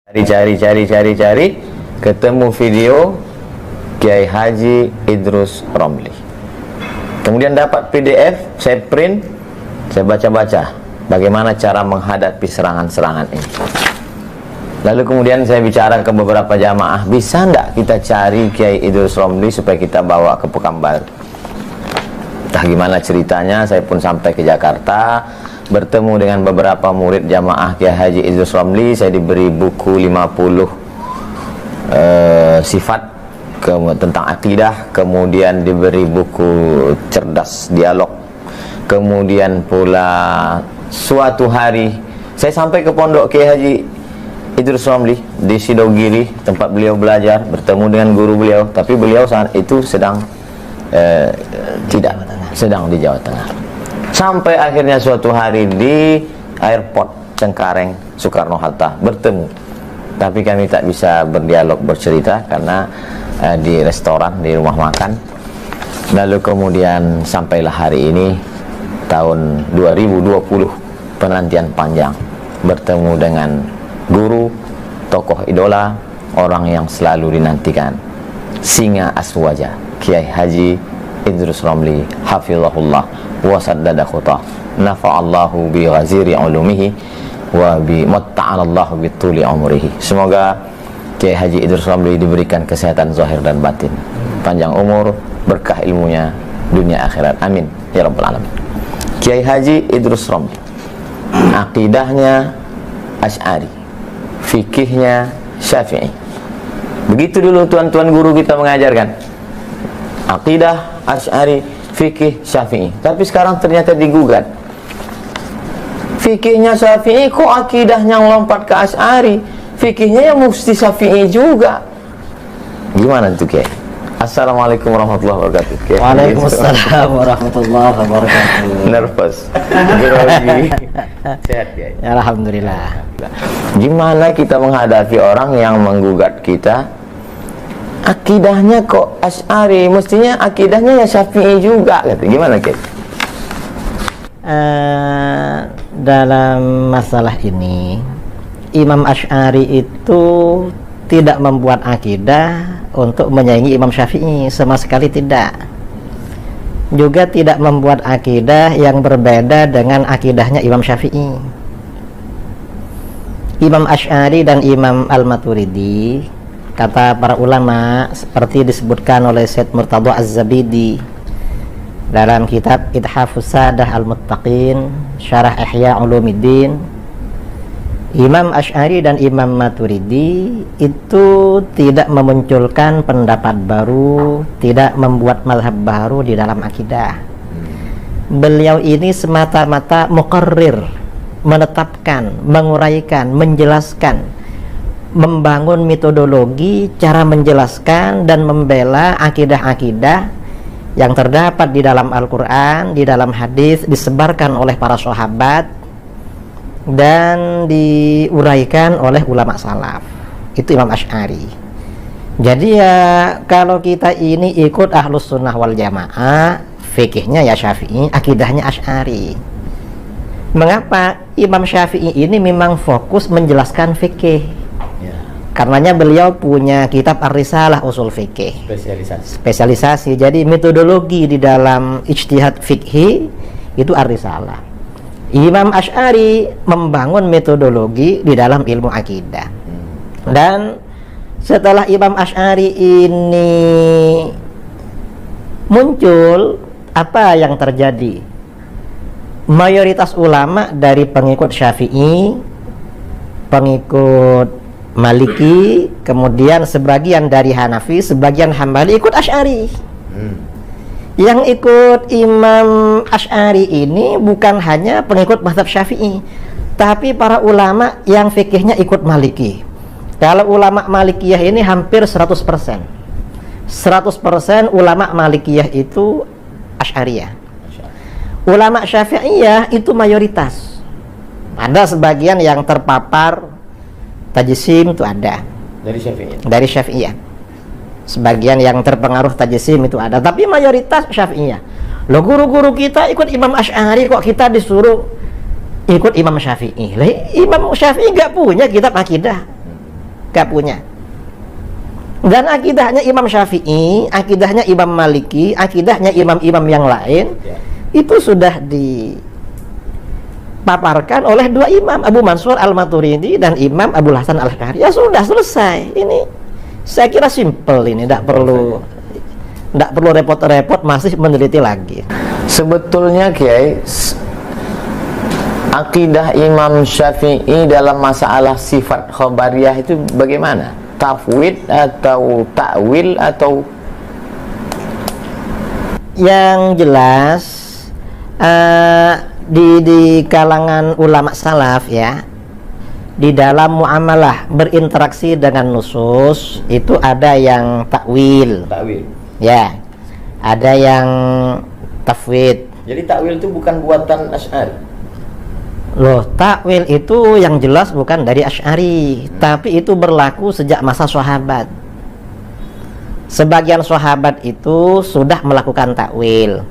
Cari, ketemu video Kiai Haji Idrus Romli. Kemudian dapat PDF, saya print, saya baca-baca bagaimana cara menghadapi serangan-serangan ini. Lalu kemudian saya bicara ke beberapa jamaah, bisa enggak kita cari Kiai Idrus Romli supaya kita bawa ke Pekanbaru? Entah gimana ceritanya, saya pun sampai ke Jakarta, bertemu dengan beberapa murid jamaah Kiai Haji Idrus Romli. Saya diberi buku 50 sifat tentang akidah, kemudian diberi buku cerdas dialog, kemudian pula suatu hari saya sampai ke pondok Kiai Haji Idrus Romli di Sidogiri, tempat beliau belajar, bertemu dengan guru beliau, tapi beliau saat itu sedang sedang di Jawa Tengah. Sampai akhirnya suatu hari di airport Cengkareng Soekarno-Hatta bertemu, tapi kami tak bisa berdialog, bercerita karena di restoran, di rumah makan. Lalu kemudian sampailah hari ini tahun 2020, penantian panjang, bertemu dengan guru, tokoh idola, orang yang selalu dinantikan, singa aswaja Kiai Haji Idrus Romli hafizahullah wa saddada khutah, nafa'allahu bi ghaziri ulumihi wa bi matta'alallahu bi tuli umrihi. Semoga Kiai Haji Idrus Romli diberikan kesehatan zahir dan batin, panjang umur, berkah ilmunya dunia akhirat, amin ya rabbal alamin. Kiai Haji Idrus Romli akidahnya Asy'ari, fikihnya Syafi'i. Begitu dulu tuan-tuan guru kita mengajarkan, akidah Asy'ari, fikih Syafi'i. Tapi sekarang ternyata digugat, fikihnya Syafi'i kok akidahnya lompat ke Asy'ari, fikihnya yang mesti Syafi'i juga. Gimana itu Kiai? Assalamualaikum warahmatullahi wabarakatuh. Waalaikumsalam warahmatullahi wabarakatuh. Nervous, grogi. Sehat Kiai? Alhamdulillah. Gimana kita menghadapi orang yang menggugat kita, akidahnya kok Asy'ari, mestinya akidahnya ya Syafi'i juga, gitu. Gimana Kiai? Dalam masalah ini, Imam Asy'ari itu tidak membuat akidah untuk menyaingi Imam Syafi'i, sama sekali tidak. Juga tidak membuat akidah yang berbeda dengan akidahnya Imam Syafi'i. Imam Asy'ari dan Imam Al-Maturidi, kata para ulama, seperti disebutkan oleh Syed Murtadha Az-Zabidi dalam kitab Ithafus Sadah Al-Muttaqin, Syarah Ihya Ulumuddin, Imam Asy'ari dan Imam Maturidi itu tidak memunculkan pendapat baru, tidak membuat mazhab baru di dalam akidah. Beliau ini semata-mata muqarrir, menetapkan, menguraikan, menjelaskan, membangun metodologi cara menjelaskan dan membela akidah-akidah yang terdapat di dalam Al-Quran, di dalam hadis, disebarkan oleh para sahabat dan diuraikan oleh ulama salaf. Itu Imam Asy'ari. Jadi ya, kalau kita ini ikut Ahlus Sunnah wal Jamaah, fikihnya ya Syafi'i, akidahnya Asy'ari. Mengapa? Imam Syafi'i ini memang fokus menjelaskan fikih. Karenanya beliau punya kitab Ar-Risalah Usul Fikih, spesialisasi. Jadi metodologi di dalam ijtihad fikih itu Ar-Risalah. Imam Asy'ari membangun metodologi di dalam ilmu akidah. Dan setelah Imam Asy'ari ini muncul, apa yang terjadi? Mayoritas ulama dari pengikut Syafi'i, pengikut Maliki, kemudian sebagian dari Hanafi, sebagian Hambali ikut Asy'ari. Yang ikut Imam Asy'ari ini bukan hanya pengikut mazhab Syafi'i, tapi para ulama yang fikihnya ikut Maliki. Kalau ulama Malikiyah ini hampir 100%. 100% ulama Malikiyah itu Asy'ariyah. Ulama Syafi'iyah itu mayoritas. Ada sebagian yang terpapar tajsim itu ada. Dari Syafi'iyah. Sebagian yang terpengaruh tajsim itu ada, tapi mayoritas Syafi'iyah. Loh, guru-guru kita ikut Imam Asy'ari, kok kita disuruh ikut Imam Syafi'i? Imam Syafi'i nggak punya kitab akidah. gak punya. Dan akidahnya Imam Syafi'i, akidahnya Imam Maliki, akidahnya imam-imam yang lain itu sudah dipaparkan oleh dua imam, Abu Mansur Al-Maturidi dan Imam Abul Hasan Al-Asy'ari. Ya sudah selesai. Ini saya kira simple, ini tidak perlu repot-repot masih meneliti lagi. Sebetulnya Kiai, akidah Imam Syafi'i dalam masalah sifat khabariyah itu bagaimana? Tafwid atau takwil atau? Yang jelas di kalangan ulama salaf ya, di dalam muamalah berinteraksi dengan nusus itu ada yang takwil, ya, ada yang tafwid. Jadi takwil itu bukan buatan Asy'ari. Loh, takwil itu yang jelas bukan dari Asy'ari, tapi itu berlaku sejak masa sahabat. Sebagian sahabat itu sudah melakukan takwil.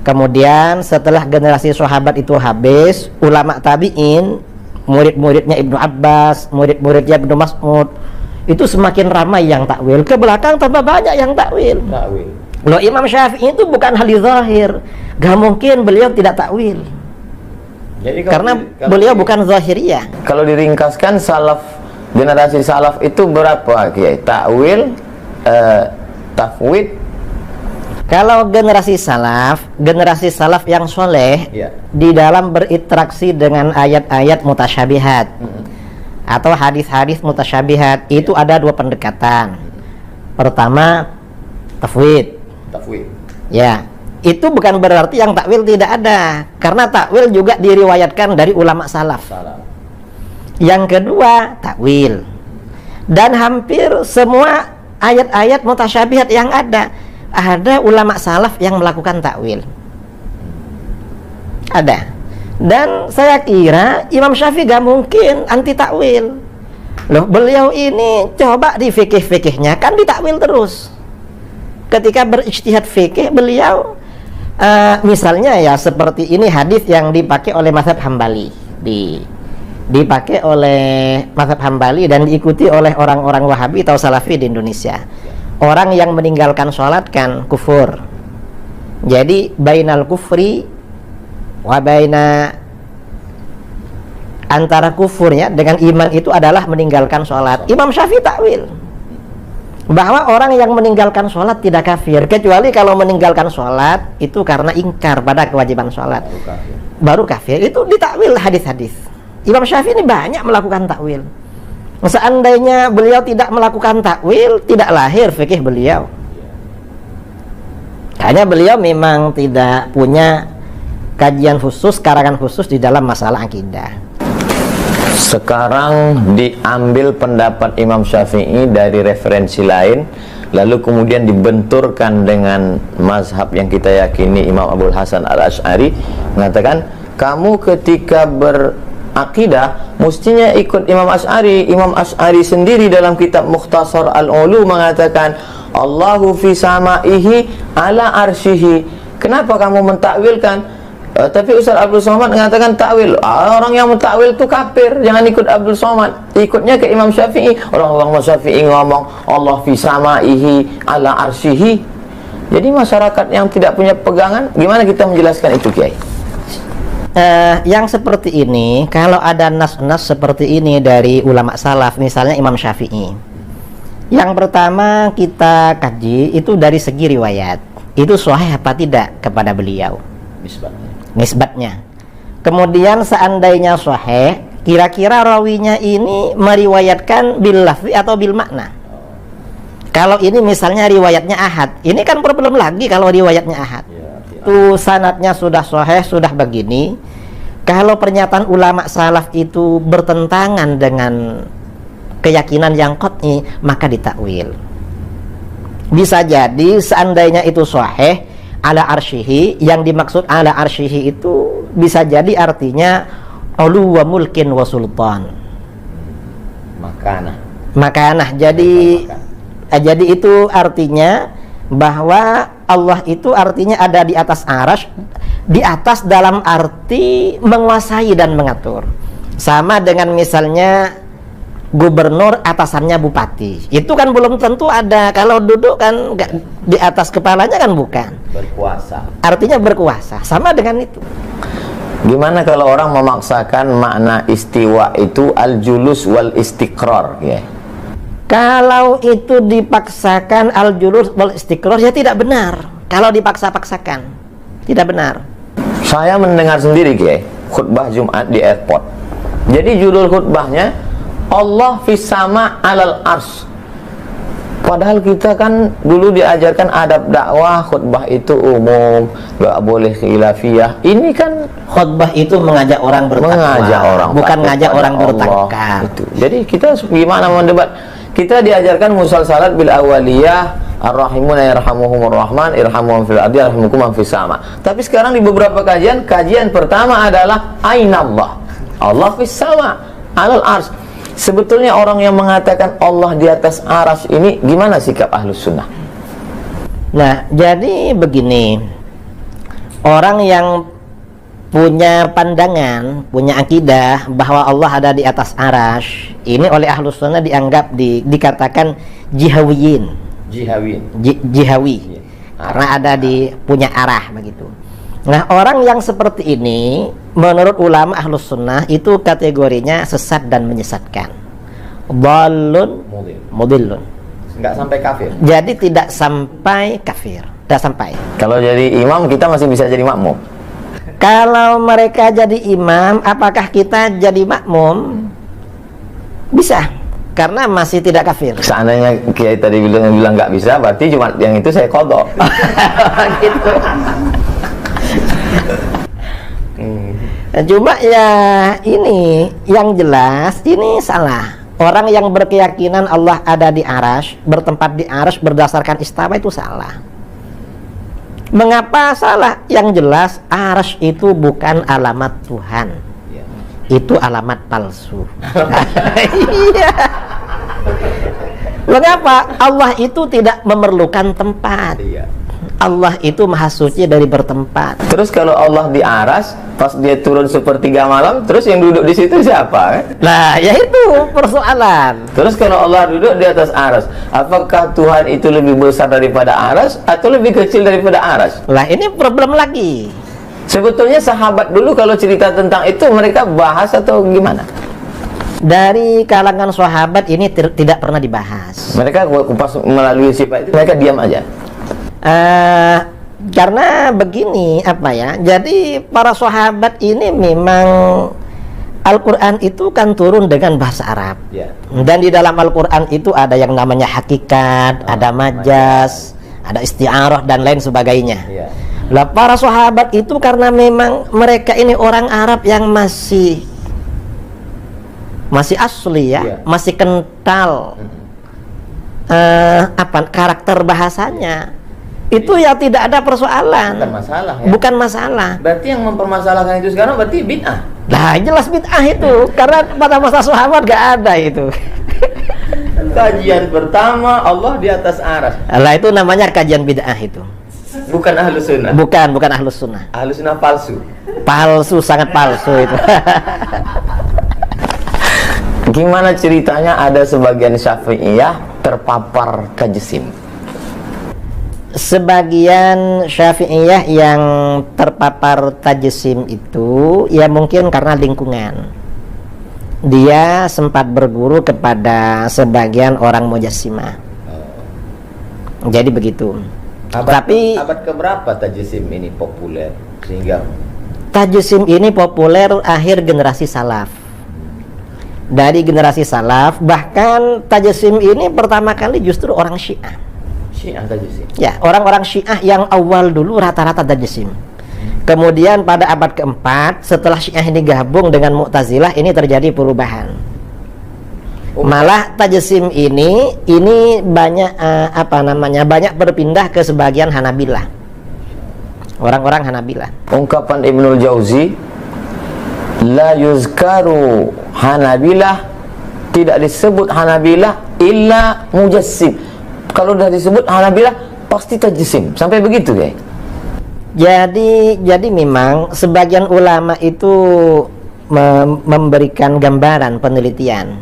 Kemudian setelah generasi sahabat itu habis, ulama tabi'in, murid-muridnya Ibnu Abbas, murid-muridnya Ibnu Mas'ud, itu semakin ramai yang takwil. Ke belakang tambah banyak yang takwil. Loh, Imam Syafi'i itu bukan hal zahir. Gak mungkin beliau tidak takwil. Jadi karena beliau bukan zahiriyah. Kalau diringkaskan, salaf, generasi salaf itu berapa Kiai? Takwil, tafwid. Kalau generasi salaf yang soleh di dalam berinteraksi dengan ayat-ayat mutasyabihat atau hadis-hadis mutasyabihat itu ada dua pendekatan. Pertama, tafwid. Ya, itu bukan berarti yang takwil tidak ada, karena takwil juga diriwayatkan dari ulama salaf. Yang kedua, takwil. Dan hampir semua ayat-ayat mutasyabihat yang ada ulama salaf yang melakukan takwil. Ada. Dan saya kira Imam Syafi'i gak mungkin anti takwil. Loh, beliau ini coba di fikih-fikihnya kan ditakwil terus. Ketika berijtihad fikih beliau misalnya ya seperti ini hadis yang dipakai oleh mazhab Hambali, dipakai oleh mazhab Hambali dan diikuti oleh orang-orang Wahabi atau Salafi di Indonesia. Orang yang meninggalkan sholat kan kufur. Jadi bainal kufri wa baina, antara kufurnya dengan iman itu adalah meninggalkan sholat. Imam Syafi'i takwil bahwa orang yang meninggalkan sholat tidak kafir, kecuali kalau meninggalkan sholat itu karena ingkar pada kewajiban sholat, baru kafir. Itu ditakwil hadis-hadis. Imam Syafi'i ini banyak melakukan takwil. Seandainya beliau tidak melakukan takwil, tidak lahir fikih beliau. Hanya beliau memang tidak punya kajian khusus, karangan khusus di dalam masalah akidah. Sekarang diambil pendapat Imam Syafi'i dari referensi lain, lalu kemudian dibenturkan dengan mazhab yang kita yakini Imam Abul Hasan Al-Asy'ari, mengatakan kamu ketika berakidah mestinya ikut Imam Asy'ari. Imam Asy'ari sendiri dalam kitab Mukhtasar Al-Ulu mengatakan Allahu fi samaihi ala arsyihi. Kenapa kamu mentakwilkan? Tapi Ustaz Abdul Somad mengatakan takwil. Orang yang mentakwil itu kafir, jangan ikut Abdul Somad, ikutnya ke Imam Syafi'i. Orang Syafi'i ngomong Allah fi samaihi ala arsyihi. Jadi masyarakat yang tidak punya pegangan, gimana kita menjelaskan itu, Kiai? Yang seperti ini, kalau ada nas-nas seperti ini dari ulama salaf, misalnya Imam Syafi'i, yang pertama kita kaji itu dari segi riwayat, itu sahih apa tidak kepada beliau, nisbatnya. Kemudian seandainya sahih, kira-kira rawinya ini meriwayatkan bil lafzi atau bil makna. Kalau ini misalnya riwayatnya ahad, ini kan problem lagi kalau riwayatnya ahad. Itu sanadnya sudah sahih, sudah begini. Kalau pernyataan ulama salaf itu bertentangan dengan keyakinan yang qat'i, maka ditakwil. Bisa jadi seandainya itu sahih ala arsyihi, yang dimaksud ala arsyihi itu bisa jadi artinya ulu wa mulkin wa sultan, makanah. Jadi itu artinya bahwa Allah itu artinya ada di atas arasy, di atas dalam arti menguasai dan mengatur. Sama dengan misalnya gubernur, atasannya bupati. Itu kan belum tentu ada. Kalau duduk kan nggak di atas kepalanya kan bukan. Berkuasa. Artinya berkuasa. Sama dengan itu. Gimana kalau orang memaksakan makna istiwa itu al-julus wal istiqrar ya? Kalau itu dipaksakan al-julus wal istiqrar ya tidak benar. Kalau dipaksa-paksakan tidak benar. Saya mendengar sendiri khutbah Jumat di airport. Jadi judul khutbahnya Allah fis sama alal ars. Padahal kita kan dulu diajarkan adab dakwah, khutbah itu umum, gak boleh khilafiyah. Ini kan Khutbah itu mengajak orang bertakwa, mengajak orang, bukan ngajak orang Allah. bertengkar. Itu. Jadi kita gimana mendebat? Kita diajarkan musalsalat bil awaliyah, ar-rahimuna yarhamuhumur rahman, irhamuhum fil ardi yarhamukum man fis sama. Tapi sekarang di beberapa kajian pertama adalah ainallah. Allah fis sama, alal ars. Sebetulnya orang yang mengatakan Allah di atas aras ini gimana sikap ahlus sunnah? Nah, jadi begini, orang yang punya pandangan, punya akidah bahwa Allah ada di atas aras, ini oleh ahlus sunnah dianggap dikatakan jihawiyin. Jihawi. Karena ada di punya arah begitu. Nah, orang yang seperti ini menurut ulama ahlus sunnah itu kategorinya sesat dan menyesatkan. Dhalun mudillun. Enggak sampai kafir. Jadi tidak sampai kafir, tidak sampai. Kalau jadi imam kita masih bisa jadi makmum. Kalau mereka jadi imam, apakah kita jadi makmum? Bisa, karena masih tidak kafir. Seandainya Kiai tadi bilang nggak bisa, berarti cuma yang itu saya kodok. Gitu. Cuma ya ini yang jelas ini salah. Orang yang berkeyakinan Allah ada di arasy, bertempat di arasy berdasarkan istawa itu salah. Mengapa salah? Yang jelas arasy itu bukan alamat Tuhan. Itu alamat palsu. Iya. Mengapa? Allah itu tidak memerlukan tempat. Allah itu maha suci dari bertempat. Terus kalau Allah di aras, pas dia turun sepertiga malam, terus yang duduk di situ siapa? Nah, ya itu persoalan. Terus kalau Allah duduk di atas aras, apakah Tuhan itu lebih besar daripada aras atau lebih kecil daripada aras? Lah, ini problem lagi. Sebetulnya sahabat dulu kalau cerita tentang itu mereka bahas atau gimana? Dari kalangan sahabat ini tidak pernah dibahas. Mereka pas melalui sifat itu mereka diam aja. Karena begini jadi para sahabat ini memang Al-Quran itu kan turun dengan bahasa Arab dan di dalam Al-Quran itu ada yang namanya hakikat, ada majas, ada isti'arah dan lain sebagainya. Lah para sahabat itu karena memang mereka ini orang Arab yang masih asli masih kental karakter bahasanya. Itu ya tidak ada persoalan. Bukan masalah ya? Bukan masalah. Berarti yang mempermasalahkan itu sekarang berarti bid'ah. Nah, jelas bid'ah itu. Karena pada masa sahabat gak ada itu. Kajian pertama Allah di atas aras. Lah itu namanya kajian bid'ah itu. Bukan ahlus sunnah. Bukan ahlus sunnah. Ahlus sunnah palsu. Palsu, sangat palsu itu. Gimana ceritanya ada sebagian Syafi'iyah terpapar tajisim? Sebagian Syafi'iyah yang terpapar tajisim itu ya mungkin karena lingkungan. Dia sempat berguru kepada sebagian orang Mujassimah. Jadi begitu. Tapi abad keberapa tajisim ini populer sehingga tajisim ini populer akhir generasi salaf. Dari generasi salaf, bahkan tajisim ini pertama kali justru orang Syiah. tajisim. Ya, orang-orang Syiah yang awal dulu rata-rata tajisim. Kemudian pada abad keempat, setelah Syiah ini gabung dengan Mu'tazilah, ini terjadi perubahan. Malah tajisim ini banyak banyak berpindah ke sebagian Hanabilah. Orang-orang Hanabilah. Ungkapan Ibnul Jauzi, la yuzkaru Hanabilah, tidak disebut Hanabilah illa mujassim. Kalau sudah disebut Hanabilah pasti tajisim. Sampai begitu ya. Jadi memang sebagian ulama itu memberikan gambaran penelitian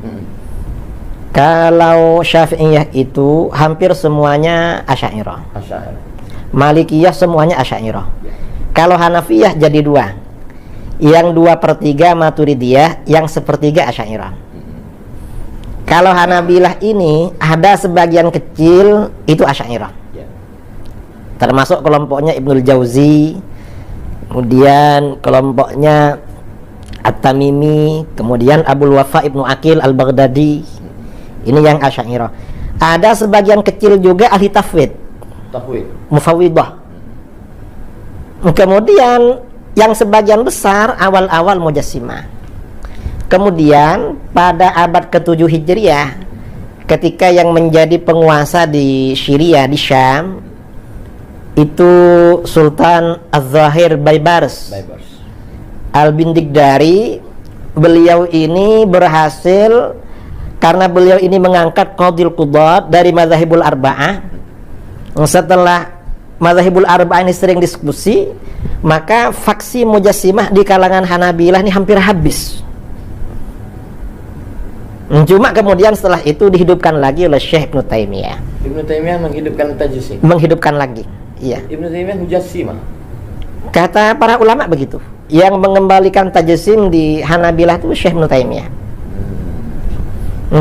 Kalau Syafi'iyah itu hampir semuanya Asy'ariyah. Asy'ari. Malikiyah semuanya Asy'ariyah. Kalau Hanafiyah jadi dua. Yang 2/3 Maturidiyah, yang 1/3 Asy'ariyah. Kalau Hanabilah ini ada sebagian kecil itu Asy'ariyah. Ya. Termasuk kelompoknya Ibnul Jauzi, kemudian kelompoknya At-Tamimi, kemudian Abul Wafa Ibnu Aqil Al-Baghdadi. Ini yang Asy'ariyah. Ada sebagian kecil juga ahli tafwid, Tafwid. Mufawwidah. Kemudian yang sebagian besar awal-awal Mujassimah. Kemudian pada abad ke-7 Hijriah, ketika yang menjadi penguasa di Syria, di Syam, itu Sultan Az-Zahir Baibars Al-Bindigdari. Beliau ini berhasil karena beliau ini mengangkat Qadil Qudat dari Madzhabul Arba'ah. Setelah Madzhabul Arba'ah ini sering diskusi, maka faksi Mujassimah di kalangan Hanabilah ini hampir habis. Cuma kemudian setelah itu dihidupkan lagi oleh Syekh Ibnu Taimiyah. Ibnu Taimiyah menghidupkan tajsim. Menghidupkan lagi. Iya. Ibnu Taimiyah Mujassimah. Kata para ulama begitu. Yang mengembalikan tajsim di Hanabilah itu Syekh Ibnu Taimiyah.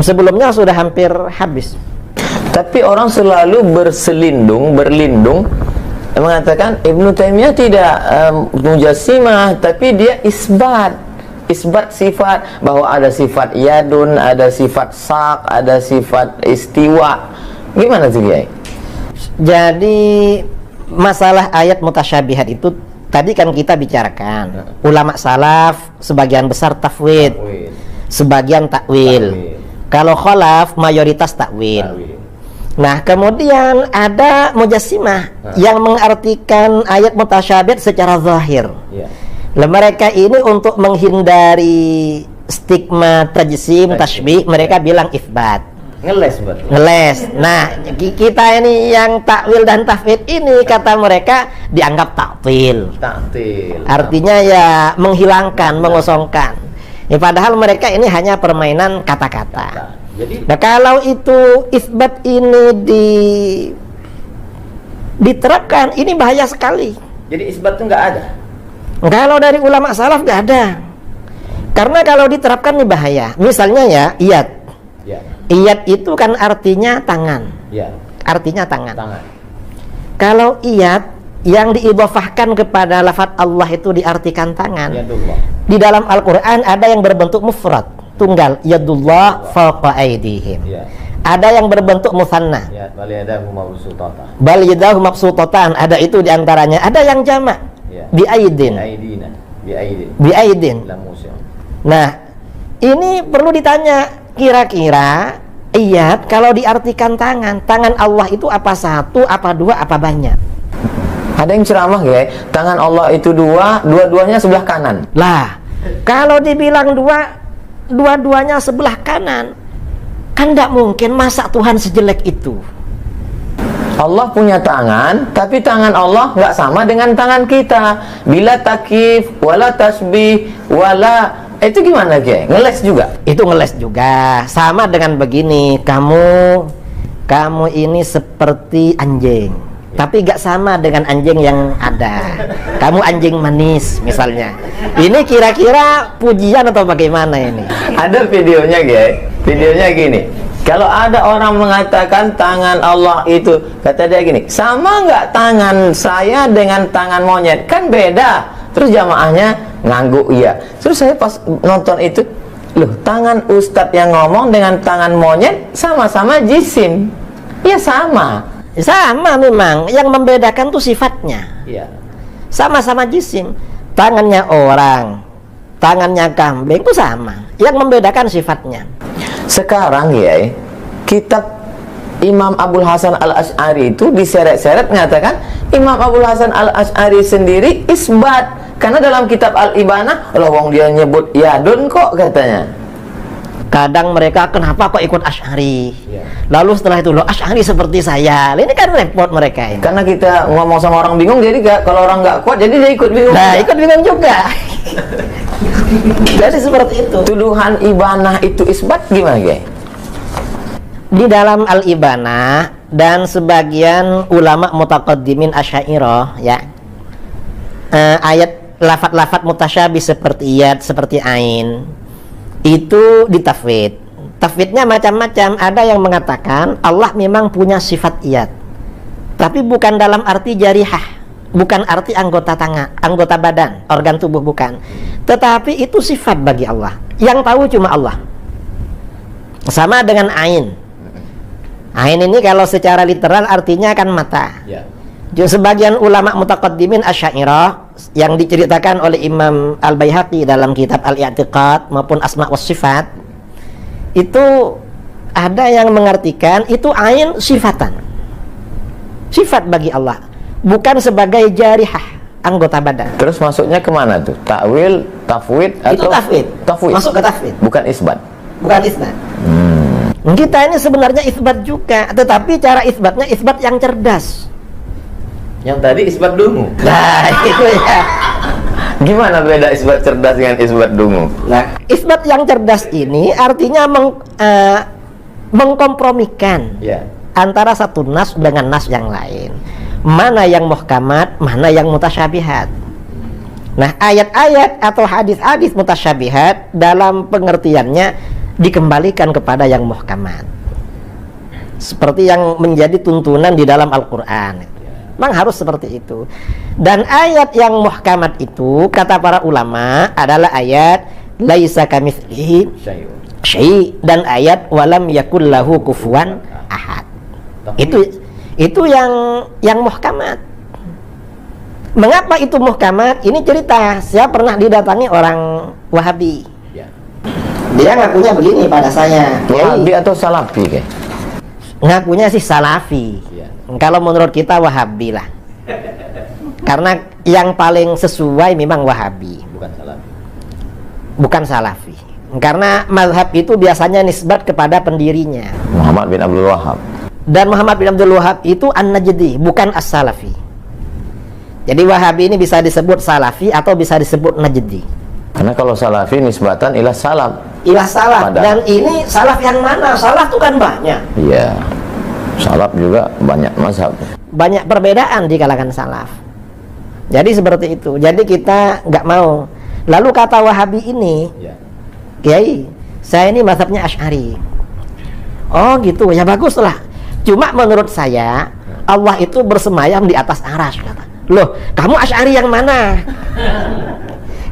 Sebelumnya sudah hampir habis. Tapi orang selalu berlindung mengatakan Ibnu Taimiyah tidak Mujassimah, tapi dia isbat sifat, bahwa ada sifat yadun, ada sifat sak, ada sifat istiwa. Gimana sih Kiai? Jadi masalah ayat mutasyabihat itu tadi kan kita bicarakan. Ulama salaf sebagian besar tafwid, sebagian takwil. Kalau khalaf mayoritas takwil. Nah, kemudian ada Mujassimah yang mengartikan ayat mutasyabihat secara zahir. Lah mereka ini untuk menghindari stigma tajsim, tasybih, mereka bilang ifbat. Ngeles. Nah, kita ini yang takwil dan tafwid ini kata mereka dianggap taktil. Artinya ya menghilangkan, mengosongkan. Ya, padahal mereka ini hanya permainan kata-kata. Nah, kalau itu isbat ini diterapkan, ini bahaya sekali. Jadi isbat itu nggak ada. Kalau dari ulama salaf nggak ada. Karena kalau diterapkan ini bahaya. Misalnya ya, iyad. Iyad itu kan artinya tangan. Artinya tangan. Kalau iyad yang diidhofahkan kepada lafaz Allah itu diartikan tangan. Di dalam Al-Quran ada yang berbentuk mufrad, tunggal, yadullah fawqa aydihim. Ada yang berbentuk mutsanna, bal yadahu mabsutatan, ada itu diantaranya. Ada yang jamak, bi aidin. Nah, ini perlu ditanya, kira-kira iyad kalau diartikan tangan Allah itu apa satu, apa dua, apa banyak? Ada yang ceramah ya, tangan Allah itu dua-duanya sebelah kanan. Lah, kalau dibilang dua-duanya sebelah kanan, kan tidak mungkin, masa Tuhan sejelek itu? Allah punya tangan, tapi tangan Allah nggak sama dengan tangan kita. Bila takif, wala tasbih, wala itu gimana Kiai? Ngeles juga? Itu ngeles juga. Sama dengan begini, kamu ini seperti anjing. Tapi gak sama dengan anjing yang ada. Kamu anjing manis misalnya. Ini kira-kira pujian atau bagaimana ini? Ada videonya Kiai. Videonya gini. Kalau ada orang mengatakan tangan Allah itu, kata dia gini, sama nggak tangan saya dengan tangan monyet? Kan beda. Terus jamaahnya ngangguk iya. Terus saya pas nonton itu, loh, tangan ustadz yang ngomong dengan tangan monyet sama-sama jisim. Ya sama. Sama memang, yang membedakan tuh sifatnya. Sama-sama jisim. Tangannya orang, tangannya kambing itu sama. Yang membedakan sifatnya. Sekarang ya, kitab Imam Abul Hasan Al-Asy'ari itu diseret-seret mengatakan Imam Abul Hasan Al-Asy'ari sendiri isbat. Karena dalam kitab Al-Ibanah, wong dia nyebut yadun kok katanya. Kadang mereka, kenapa kok ikut Asy'ari? Lalu setelah itu, loh Asy'ari seperti saya. Ini kan repot mereka ini. Karena kita ngomong sama orang bingung, jadi kalau orang nggak kuat, jadi dia ikut bingung. Nah, ikut bingung juga. Jadi seperti itu. Tuduhan Ibanah itu isbat gimana, Guys? Di dalam Al-Ibanah dan sebagian ulama mutaqaddimin Asy'ariyah ya, ayat lafat-lafat mutasyabih seperti iyad, seperti ain itu ditafwid. Tafwidnya macam-macam. Ada yang mengatakan Allah memang punya sifat iyad, tapi bukan dalam arti jarihah, bukan arti anggota tangan, anggota badan, organ tubuh, bukan. Tetapi itu sifat bagi Allah, yang tahu cuma Allah. Sama dengan ain. Ain ini kalau secara literal artinya kan mata. Ya. Sebagian ulama mutaqaddimin Asy'ariyah yang diceritakan oleh Imam Al-Baihaqi dalam kitab Al-I'tiqad maupun Asma' was Sifat, itu ada yang mengartikan itu ain sifatan, sifat bagi Allah, bukan sebagai jarihah, anggota badan. Terus masuknya kemana tuh? Takwil, tafwid Itu atau tafwid. Tafwid. Masuk ke tafwid, Bukan isbat. bukan isbat. Kita ini sebenarnya isbat juga, tetapi cara isbatnya isbat yang cerdas. Yang tadi isbat dungu. Nah, itu ya. Gimana beda isbat cerdas dengan isbat dungu? Nah, isbat yang cerdas ini artinya mengkompromikan Ya. antara satu nas dengan nas yang lain. Mana yang muhkamat, mana yang mutasyabihat. Nah, ayat-ayat atau hadis-hadis mutasyabihat dalam pengertiannya dikembalikan kepada yang muhkamat, seperti yang menjadi tuntunan di dalam Al-Quran. Memang harus seperti itu. Dan ayat yang muhkamat itu kata para ulama adalah ayat laisa kamitslihi syai' dan ayat walam yakul lahu kufuwan ahad. Itu yang muhkamat. Mengapa itu muhkamat? Ini cerita. Saya pernah didatangi orang Wahabi. Dia ngakunya begini pada saya. Wahabi atau Salafi kayak? Ngakunya sih Salafi. Kalau menurut kita Wahabi lah. Karena yang paling sesuai memang Wahabi, Bukan Salafi. bukan Salafi. Karena mazhab itu biasanya nisbat kepada pendirinya. Muhammad bin Abdul Wahab. Dan Muhammad bin Abdul Wahab itu An-Najdi, bukan As-Salafi. Jadi Wahabi ini bisa disebut Salafi atau bisa disebut Najdi. Karena kalau Salafi nisbatan ila salaf. Ilah salaf. Padahal. Dan ini salaf yang mana? Salaf itu kan banyak. Iya. Salaf juga banyak mazhab. Banyak perbedaan di kalangan salaf. Jadi seperti itu. Jadi kita nggak mau. Lalu kata Wahabi ini, Kiai, saya ini mazhabnya Asy'ari. Oh gitu, ya baguslah. Cuma menurut saya Allah itu bersemayam di atas arsy, kata. Loh, kamu Asy'ari yang mana?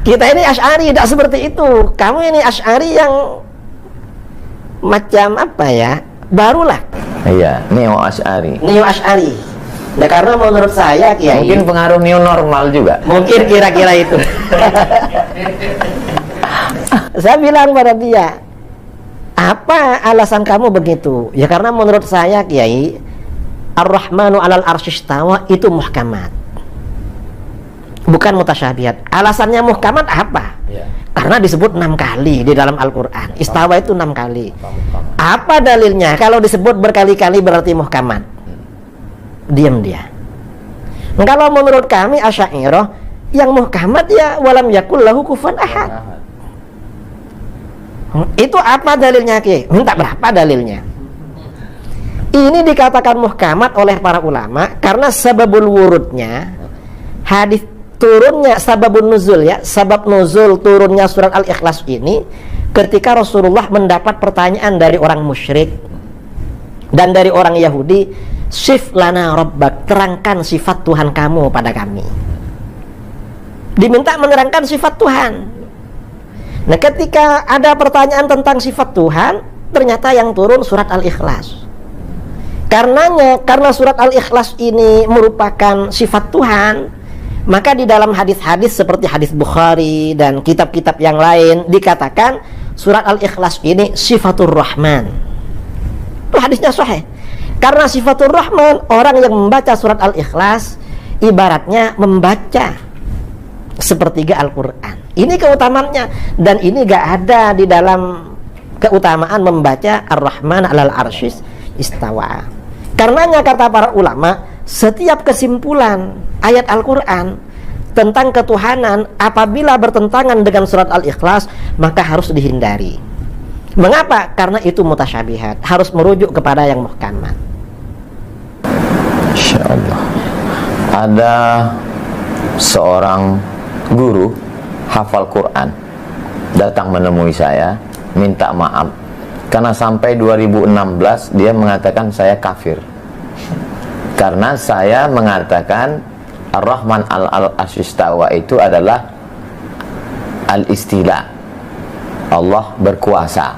Kita ini Asy'ari, tidak seperti itu. Kamu ini Asy'ari yang macam apa ya? Barulah. Iya, neo Asy'ari. Neo Asy'ari. Nah, karena menurut saya Kiai, Mungkin pengaruh new normal juga. mungkin kira-kira itu. Saya bilang pada dia, apa alasan kamu begitu? Ya karena menurut saya Kiai, Ar-Rahmanu 'alal arsy istawa itu muhkamat, bukan mutasyabihat. Alasannya muhkamat apa? Karena disebut 6 kali di dalam Al-Quran. Istawa itu 6 kali. Apa dalilnya? Kalau disebut berkali-kali berarti muhkamat. Diam dia. Kalau menurut kami Asy'ariyah, yang muhkamat ya walam yakul lahu kufuwan ahad. Itu apa dalilnya Ki? Minta berapa dalilnya? Ini dikatakan muhkamat oleh para ulama karena sababul wurudnya, hadis turunnya, sababun nuzul ya, sabab nuzul turunnya surat Al-Ikhlas ini ketika Rasulullah mendapat pertanyaan dari orang musyrik dan dari orang Yahudi, sif lana rabbak, terangkan sifat Tuhan kamu pada kami. Diminta menerangkan sifat Tuhan. Nah, ketika ada pertanyaan tentang sifat Tuhan, ternyata yang turun surat Al-Ikhlas. Karena surat Al-Ikhlas ini merupakan sifat Tuhan, maka di dalam hadis-hadis seperti hadis Bukhari dan kitab-kitab yang lain dikatakan surat Al-Ikhlas ini sifatur Rahman. Itu hadisnya sahih. Karena sifatur Rahman, orang yang membaca surat Al-Ikhlas ibaratnya membaca sepertiga Al-Quran. Ini keutamaannya, dan ini gak ada di dalam keutamaan membaca Ar-Rahman 'alal arsy istawa. Karenanya kata para ulama, setiap kesimpulan ayat Al-Quran tentang ketuhanan apabila bertentangan dengan surat Al-Ikhlas, maka harus dihindari. Mengapa? Karena itu mutasyabihat, harus merujuk kepada yang muhkamat. Insya Allah. Ada seorang guru hafal Quran datang menemui saya, minta maaf karena sampai 2016 dia mengatakan saya kafir karena saya mengatakan Ar-Rahman al-Ashistawa itu adalah al-istila, Allah berkuasa.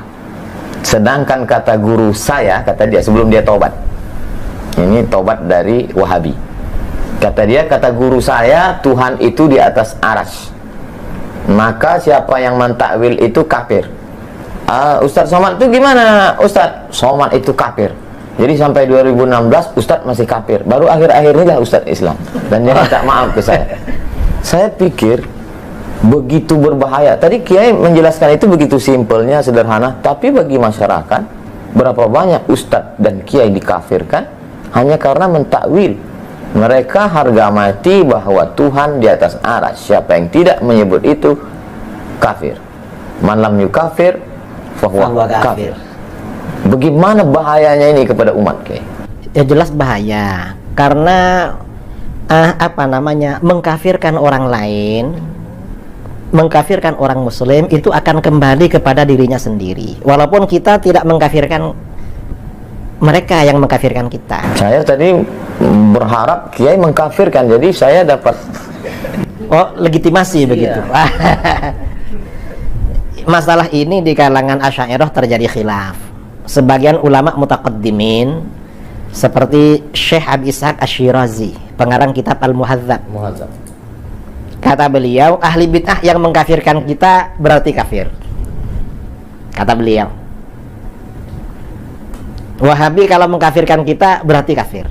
Sedangkan kata guru saya, kata dia sebelum dia tobat, ini tobat dari Wahabi, kata dia, kata guru saya, Tuhan itu di atas aras, maka siapa yang mentakwil itu kafir. Ustadz Somad itu gimana? Ustadz Somad itu kafir. Jadi sampai 2016 Ustadz masih kafir. Baru akhir-akhir ini lah Ustadz Islam. Dan dia minta maaf ke saya. Saya pikir begitu berbahaya. Tadi Kiai menjelaskan itu begitu simpelnya, sederhana. Tapi bagi masyarakat, berapa banyak Ustadz dan Kiai dikafirkan hanya karena mentakwil. Mereka harga mati bahwa Tuhan di atas aras. Siapa yang tidak menyebut itu kafir. Man lam yukafir fahuwa kafir. Bagaimana bahayanya ini kepada umat, Kiai? Ya jelas bahaya, karena mengkafirkan orang lain, mengkafirkan orang muslim itu akan kembali kepada dirinya sendiri. Walaupun kita tidak mengkafirkan mereka yang mengkafirkan kita. Saya tadi berharap Kiai mengkafirkan, jadi saya dapat legitimasi begitu. Masalah ini di kalangan Asy'ariyah terjadi khilaf. Sebagian ulama mutaqaddimin seperti Syekh Abi Ishaq Asy-Syirazi, pengarang kitab Al-Muhadzab, kata beliau, ahli bid'ah yang mengkafirkan kita berarti kafir. Kata beliau, Wahabi kalau mengkafirkan kita berarti kafir.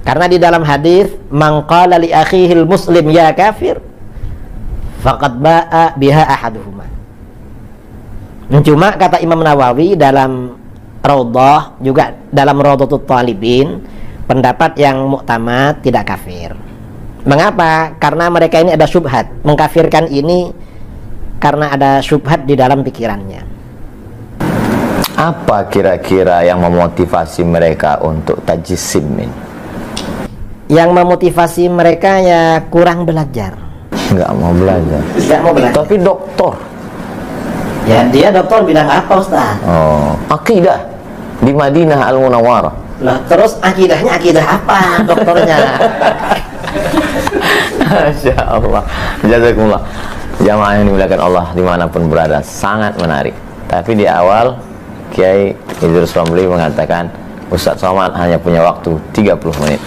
Karena di dalam hadis, man qala li akhihil muslim ya kafir, faqad ba'a biha ahaduhuma. Cuma kata Imam Nawawi dalam Raudhah, juga dalam Raudhatut Thalibin, pendapat yang muktamad tidak kafir. Mengapa? Karena mereka ini ada syubhat. Mengkafirkan ini karena ada syubhat di dalam pikirannya. Apa kira-kira yang memotivasi mereka untuk tajsim ini? Yang memotivasi mereka ya kurang belajar. Nggak mau belajar. Nggak mau belajar. Tapi doktor. Ya dia doktor bilang apa, Ustaz? Akidah di Madinah Al-Munawwarah. Lah terus akidahnya akidah apa doktornya? Masya Allah. Jazakumullah. Jamaah yang dimuliakan Allah dimanapun berada, sangat menarik. Tapi di awal Kiai Idrus Ramli mengatakan Ustadz Somad hanya punya waktu 30 menit.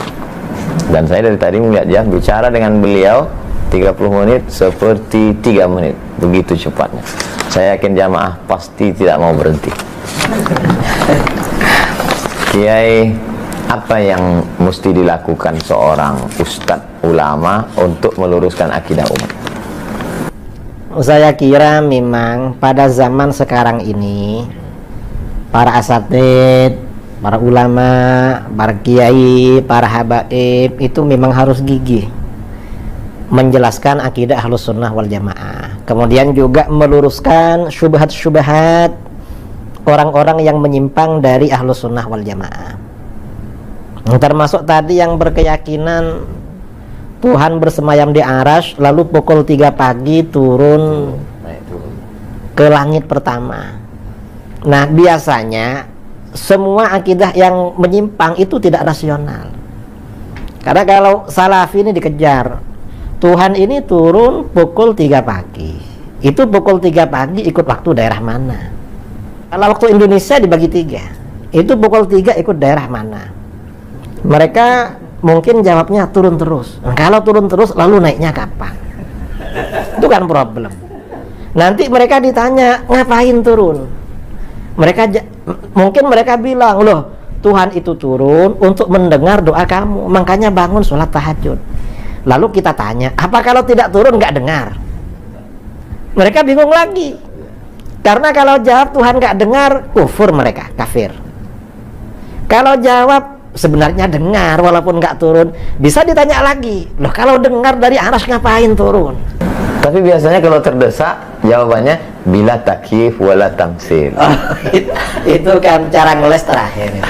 Dan saya dari tadi melihat jam, bicara dengan beliau 30 menit seperti 3 menit, begitu cepatnya. Saya yakin jamaah pasti tidak mau berhenti. Kiai, apa yang mesti dilakukan seorang ustadz ulama untuk meluruskan akidah umat? Saya kira memang pada zaman sekarang ini para asatid, para ulama, para kiai, para habaib itu memang harus gigih menjelaskan akidah Ahlus Sunnah wal Jamaah. Kemudian juga meluruskan syubhat-syubhat orang-orang yang menyimpang dari Ahlus Sunnah wal Jamaah. Termasuk tadi yang berkeyakinan Tuhan bersemayam di arasy, lalu pukul 3 pagi turun ke langit pertama. Nah, biasanya semua akidah yang menyimpang itu tidak rasional. Karena kalau salafi ini dikejar, Tuhan ini turun pukul 3 pagi. Itu pukul 3 pagi ikut waktu daerah mana? Kalau waktu Indonesia dibagi 3, itu pukul 3 ikut daerah mana? Mereka mungkin jawabnya turun terus. Nah, kalau turun terus lalu naiknya kapan? Itu kan problem. Nanti mereka ditanya ngapain turun? Mungkin mereka bilang, loh Tuhan itu turun untuk mendengar doa kamu, makanya bangun sholat tahajud. Lalu kita tanya, apa kalau tidak turun nggak dengar? Mereka bingung lagi. Karena kalau jawab Tuhan nggak dengar, kufur mereka, kafir. Kalau jawab sebenarnya dengar walaupun nggak turun, bisa ditanya lagi, loh kalau dengar dari aras ngapain turun? Tapi biasanya kalau terdesak jawabannya bila takyif wala tamsil. Itu kan cara ngeles terakhir.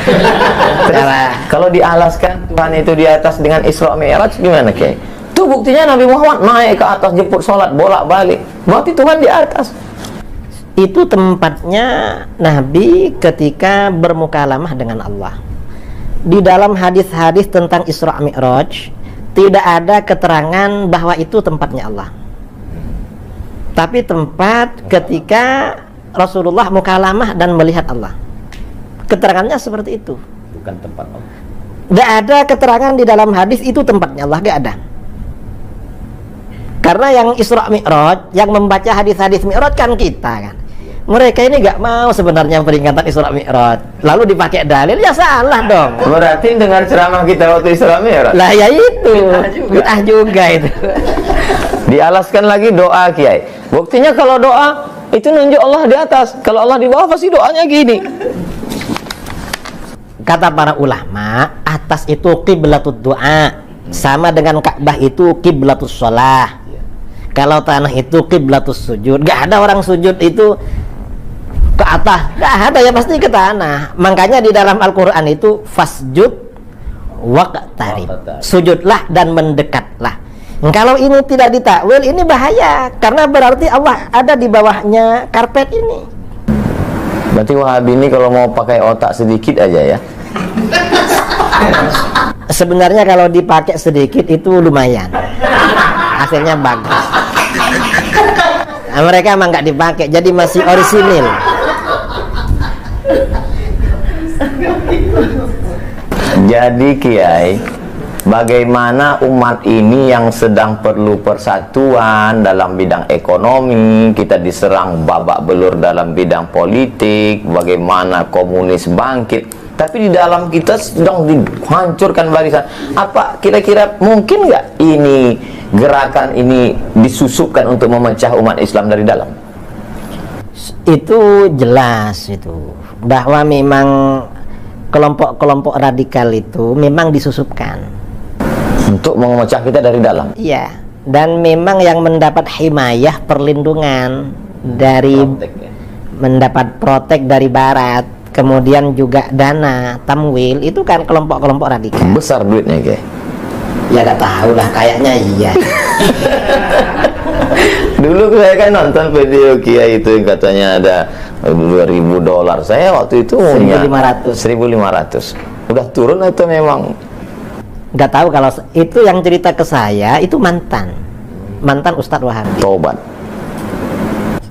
Cara Kalau dialaskan Tuhan itu di atas dengan Isra Mi'raj gimana, Kiai? Itu buktinya Nabi Muhammad naik ke atas jemput sholat bolak-balik. Berarti Tuhan di atas. itu tempatnya Nabi ketika bermukalamah dengan Allah. Di dalam hadis-hadis tentang Isra Mi'raj tidak ada keterangan bahwa itu tempatnya Allah, tapi tempat ketika Rasulullah mukalamah dan melihat Allah. Keterangannya seperti itu. Bukan tempat Allah. Gak ada keterangan di dalam hadis itu tempatnya Allah, gak ada. Karena yang Isra Mi'raj, yang membaca hadis-hadis Mi'raj kan kita kan. Mereka ini gak mau sebenarnya peringatan Isra Mi'raj, lalu dipakai dalil, ya salah dong. Berarti dengan ceramah kita waktu Isra Mi'raj. Lah ya itu, bid'ah juga itu. Dialaskan lagi doa, Kiai. Buktinya kalau doa itu nunjuk Allah di atas. Kalau Allah di bawah pasti doanya gini. Kata para ulama, atas itu qiblatud doa, sama dengan Ka'bah itu qiblatus shalah. Kalau tanah itu qiblatus sujud. Gak ada orang sujud itu ke atas, gak ada, ya pasti ke tanah. Makanya di dalam Al-Quran itu fasjud waqtarib, sujudlah dan mendekatlah. Kalau ini tidak ditakwil, ini bahaya, karena berarti Allah ada di bawahnya karpet ini. Berarti Wahabi ini kalau mau pakai otak sedikit aja ya. Sebenarnya kalau dipakai sedikit itu lumayan, hasilnya bagus. Nah, mereka emang nggak dipakai, jadi masih orisinil. Jadi Kiai, bagaimana umat ini yang sedang perlu persatuan dalam bidang ekonomi, kita diserang babak belur dalam bidang politik, bagaimana komunis bangkit, tapi di dalam kita sedang dihancurkan barisan. Apa kira-kira mungkin nggak ini gerakan ini disusupkan untuk memecah umat Islam dari dalam? Itu jelas itu, bahwa memang kelompok-kelompok radikal itu memang disusupkan Untuk memecah kita dari dalam. iya, dan memang yang mendapat himayah, perlindungan dari Protek, ya. mendapat protek dari barat, kemudian juga dana tamwil, itu kan kelompok-kelompok radikal. Besar duitnya, Kiai. Ya gak tahu lah, kayaknya iya. Dulu saya kan nonton video Kiai itu yang katanya ada $2.000. Saya waktu itu 1.500. 1.500. Udah turun atau memang? Gak tahu, kalau itu yang cerita ke saya itu mantan Ustadz Wahabi. Tobat.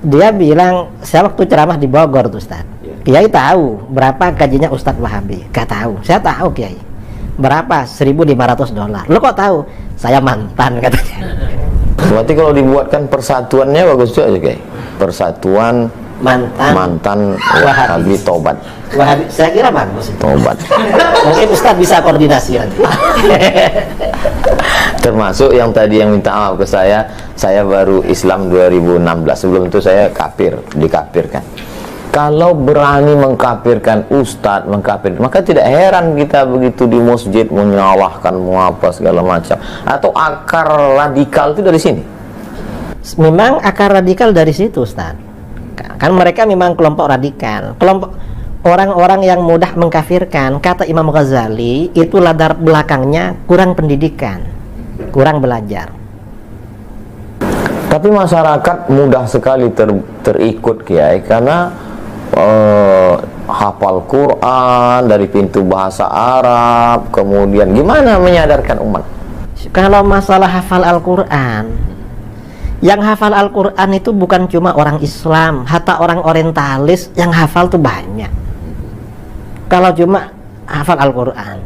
Dia bilang, saya waktu ceramah di Bogor tuh Ustadz, Kiai tahu berapa gajinya Ustadz Wahabi? Gak tahu. Saya tahu Kiai. Berapa? $1.500. Lo kok tahu? Saya mantan, katanya. Berarti kalau dibuatkan persatuannya bagus juga, Kiai. Persatuan mantan Wahabi tobat. Wahabi, saya kira bagus itu. Tobat. Mungkin Ustadz bisa koordinasi nanti. Termasuk yang tadi yang minta maaf ke saya baru Islam 2016. Sebelum itu saya kafir, dikafirkan. Kalau berani mengkafirkan ustadz, maka tidak heran kita begitu di masjid menyalahkan apa segala macam. Atau akar radikal itu dari sini. Memang akar radikal dari situ, Ustaz. Kan mereka memang kelompok radikal, kelompok orang-orang yang mudah mengkafirkan. Kata Imam Ghazali, itu latar belakangnya kurang pendidikan, kurang belajar. Tapi masyarakat mudah sekali terikut, Kiai, karena hafal Quran dari pintu bahasa Arab. Kemudian gimana menyadarkan umat? Kalau masalah hafal Al-Quran, yang hafal Al-Quran itu bukan cuma orang Islam, hatta orang orientalis yang hafal tuh banyak. Kalau cuma hafal Al-Quran,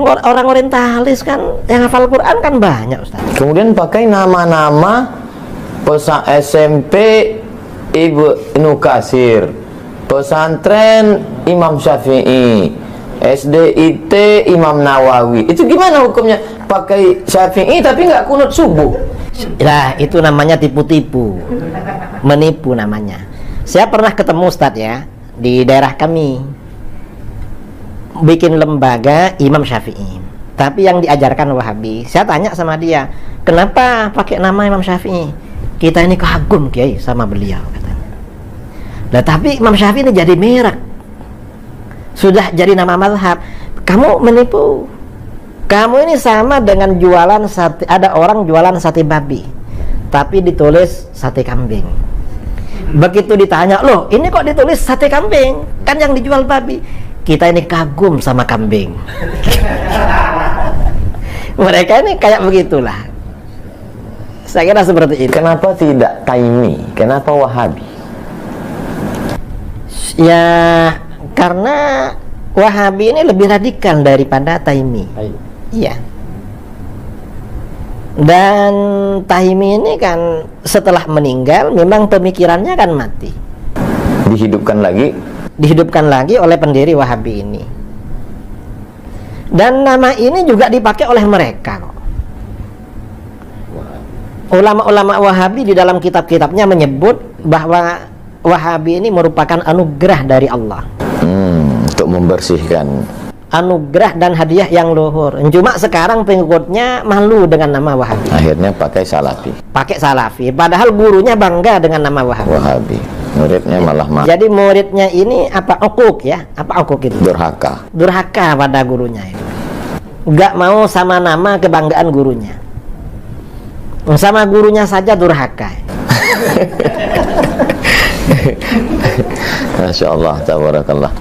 orang orientalis kan yang hafal Quran kan banyak, Ustaz. Kemudian pakai nama-nama SMP Ibnu Katsir, pesantren Imam Syafi'i, SDIT Imam Nawawi. Itu gimana hukumnya? Pakai Syafi'i tapi nggak kunut subuh. Nah, itu namanya tipu-tipu, menipu namanya. Saya pernah ketemu Ustadz ya, di daerah kami bikin lembaga Imam Syafi'i, tapi yang diajarkan Wahabi. Saya tanya sama dia, Kenapa pakai nama Imam Syafi'i? Kita ini kagum Kiai sama beliau katanya. Nah, tapi Imam Syafi'i ini jadi merek, sudah jadi nama mazhab. Kamu menipu. Kamu ini sama dengan jualan sate. Ada orang jualan sate babi, tapi ditulis sate kambing. Begitu ditanya, loh ini kok ditulis sate kambing? Kan yang dijual babi. Kita ini kagum sama kambing. Mereka ini kayak begitulah. Saya kira seperti itu. Kenapa tidak Taimi? Kenapa Wahabi? Ya, karena Wahabi ini lebih radikal daripada Taimi. Iya. Dan Taimi ini kan setelah meninggal memang pemikirannya kan mati. Dihidupkan lagi oleh pendiri Wahabi ini. Dan nama ini juga dipakai oleh mereka kok. Ulama-ulama Wahabi di dalam kitab-kitabnya menyebut bahwa Wahabi ini merupakan anugerah dari Allah. Untuk membersihkan. Anugerah dan hadiah yang luhur. Cuma sekarang pengikutnya malu dengan nama Wahabi. Akhirnya pakai Salafi. Pakai Salafi. Padahal gurunya bangga dengan nama Wahabi. Muridnya malah Jadi muridnya ini apa? Ukuk ya? Apa ukuk itu? Durhaka. Durhaka pada gurunya itu. Nggak mau sama nama kebanggaan gurunya. Sama gurunya saja durhaka. Masya Allah, tabarakallah.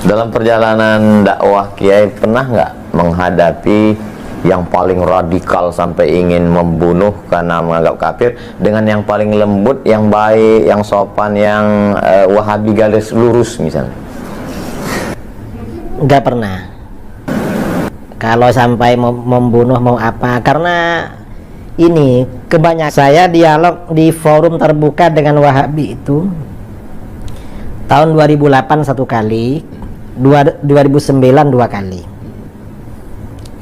Dalam perjalanan dakwah Kiai pernah nggak menghadapi yang paling radikal sampai ingin membunuh karena menganggap kafir, dengan yang paling lembut, yang baik, yang sopan, yang Wahabi garis lurus misalnya? Nggak pernah. Kalau sampai membunuh mau apa? Karena ini kebanyakan saya dialog di forum terbuka dengan Wahabi itu tahun 2008 1 kali, 2009 2 kali.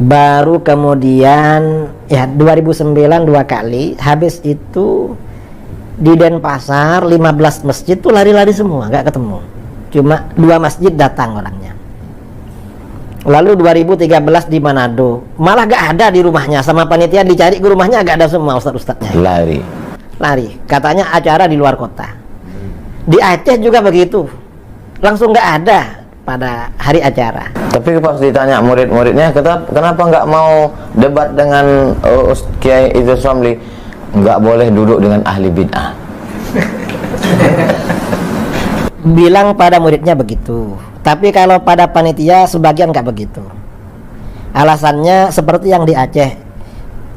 Baru kemudian ya 2009 2 kali. Habis itu di Denpasar 15 masjid tuh lari-lari semua, nggak ketemu. Cuma 2 masjid datang orangnya. Lalu 2013 di Manado, malah gak ada di rumahnya, sama panitia dicari ke rumahnya gak ada semua ustadz-ustadznya. Lari, katanya acara di luar kota. Di Aceh juga begitu, langsung gak ada pada hari acara. Tapi pas ditanya murid-muridnya, kenapa nggak mau debat dengan Kiai Idrus Ramli? Nggak boleh duduk dengan ahli bid'ah. Bilang pada muridnya begitu. Tapi kalau pada panitia sebagian nggak begitu. Alasannya seperti yang di Aceh.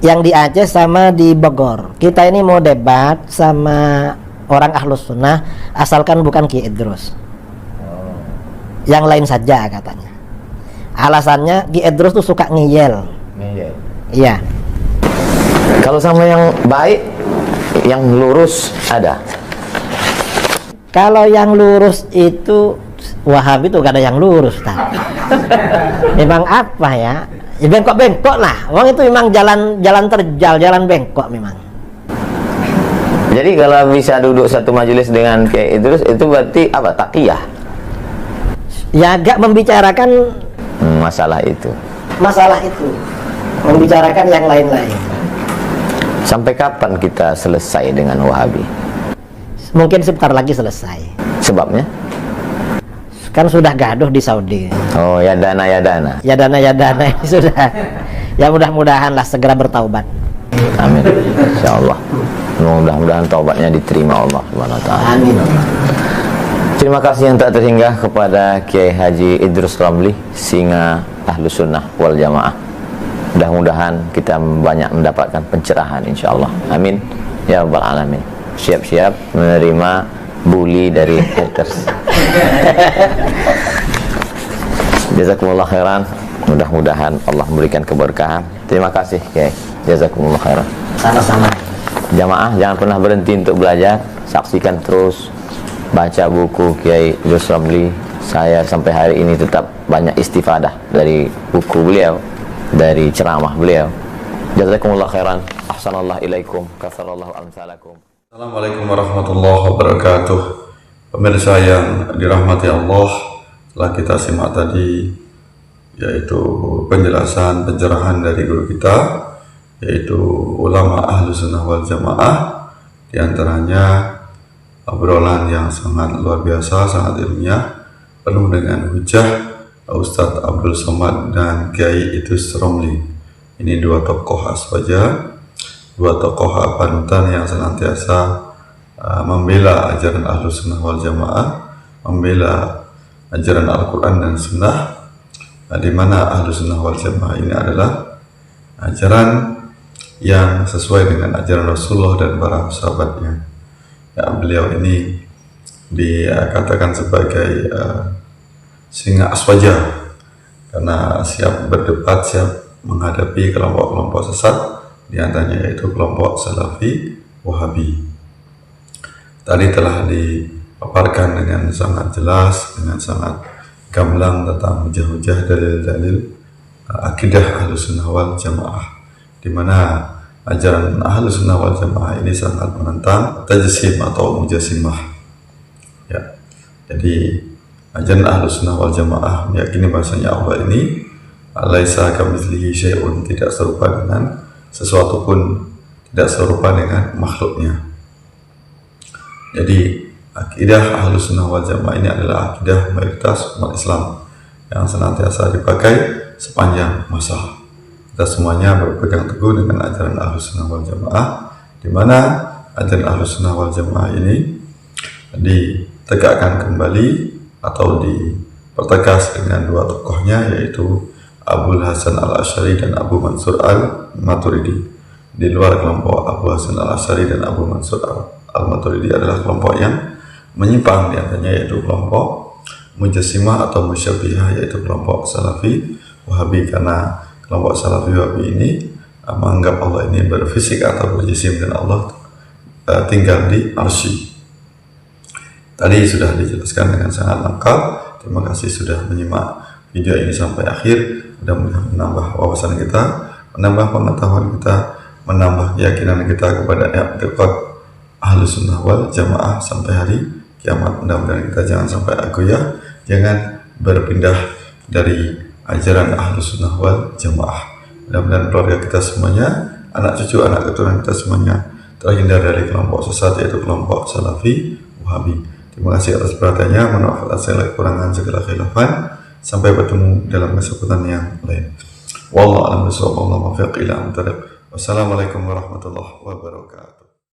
Yang di Aceh sama di Bogor. Kita ini mau debat sama orang Ahlus Sunnah asalkan bukan Ki Idrus. Yang lain saja katanya. Alasannya Ki Idrus tuh suka ngeyel. Iya. Kalau sama yang baik, yang lurus ada. Kalau yang lurus itu Wahabi tuh gak ada yang lurus memang apa ya, ya bengkok-bengkok lah. Wong itu memang jalan terjal, jalan bengkok memang. Jadi kalau bisa duduk satu majelis dengan Kiai Idrus itu berarti apa? Taqiyah. Ya agak membicarakan masalah itu. Membicarakan yang lain-lain. Sampai kapan kita selesai dengan Wahabi? Mungkin sebentar lagi selesai. Sebabnya? Kan sudah gaduh di Saudi. Oh, ya dana ini sudah. Ya mudah-mudahan lah segera bertaubat. Amin. Insyaallah. Mudah-mudahan taubatnya diterima Allah Subhanahu wa taala. Amin. Terima kasih yang tak terhingga kepada Kiai Haji Idrus Ramli, singa Ahlus Sunnah wal Jamaah. Mudah-mudahan kita banyak mendapatkan pencerahan insyaallah. Amin ya rabbal alamin. Siap-siap menerima bully dari haters. Jazakumullah khairan. Mudah-mudahan Allah memberikan keberkahan. Terima kasih Kiai. Jazakumullah khairan. Sama-sama. Jamaah jangan pernah berhenti untuk belajar. Saksikan terus, baca buku Kiai Idrus Ramli. Saya sampai hari ini tetap banyak istifadah dari buku beliau, dari ceramah beliau. Jazakumullah khairan. Ahsanallahu ilaikum. Kasarallahu amsalakum. Assalamualaikum warahmatullahi wabarakatuh. Pemirsa yang dirahmati Allah, telah kita simak tadi yaitu penjelasan pencerahan dari guru kita yaitu ulama Ahlus Sunnah wal Jamaah, diantaranya obrolan yang sangat luar biasa, sangat ilmiah, penuh dengan hujah Ustadz Abdul Somad dan Kiai Idrus Romli. Ini dua tokoh aswaja, dua tokoh panutan yang senantiasa membela ajaran Ahlus Sunnah wal Jamaah, membela ajaran Al-Quran dan Sunnah, di mana Ahlus Sunnah wal Jamaah ini adalah ajaran yang sesuai dengan ajaran Rasulullah dan para sahabatnya. Ya, beliau ini dikatakan sebagai singa aswaja karena siap berdebat, siap menghadapi kelompok-kelompok sesat, diantaranya yaitu kelompok Salafi Wahabi. Tadi telah dipaparkan dengan sangat jelas, dengan sangat gamblang tentang hujah-hujah, dalil-dalil akidah Ahlus Sunnah wal Jamaah, di mana ajaran Ahlus Sunnah wal Jamaah ini sangat menentang tajsim atau mujassimah. Ya, jadi ajaran Ahlus Sunnah wal Jamaah meyakini bahasanya Allah ini laisa kamitslihi syai'un, tidak serupa dengan sesuatu pun, tidak serupa dengan makhluknya. Jadi akidah Ahlus Sunnah wal Jamaah ini adalah akidah mayoritas umat Islam yang senantiasa dipakai sepanjang masa. Kita semuanya berpegang teguh dengan ajaran Ahlus Sunnah wal Jamaah, di mana ajaran Ahlus Sunnah wal Jamaah ini ditegakkan kembali atau dipertegas dengan dua tokohnya, yaitu Abul Hasan Al-Asy'ari dan Abu Mansur Al-Maturidi. Di luar kelompok Abu Hasan Al-Asy'ari dan Abu Mansur Al-Maturidi adalah kelompok yang menyimpang, diantaranya yaitu kelompok Mujassimah atau Musyabbihah, yaitu kelompok Salafi Wahabi, karena kelompok Salafi Wahabi ini menganggap Allah ini berfisik atau berjisim dan Allah tinggal di arsy. Tadi sudah dijelaskan dengan sangat lengkap. Terima kasih sudah menyimak video ini sampai akhir. Mudah-mudahan menambah wawasan kita, menambah pengetahuan kita, menambah keyakinan kita kepada i'tiqad Ahlus Sunnah wal Jamaah sampai hari kiamat. Mudah-mudahan kita jangan sampai agoyah, jangan berpindah dari ajaran Ahlus Sunnah wal Jamaah. Mudah-mudahan keluarga kita semuanya, anak cucu, anak keturunan kita semuanya terhindar dari kelompok sesat, yaitu kelompok Salafi Wahabi. Terima kasih atas perhatiannya. Mohon maaf atas segala kekurangan, segala khilafan. Sampai bertemu dalam kesempatan yang lain. Wallahu a'lam bishawab. Wassalamualaikum warahmatullahi wabarakatuh.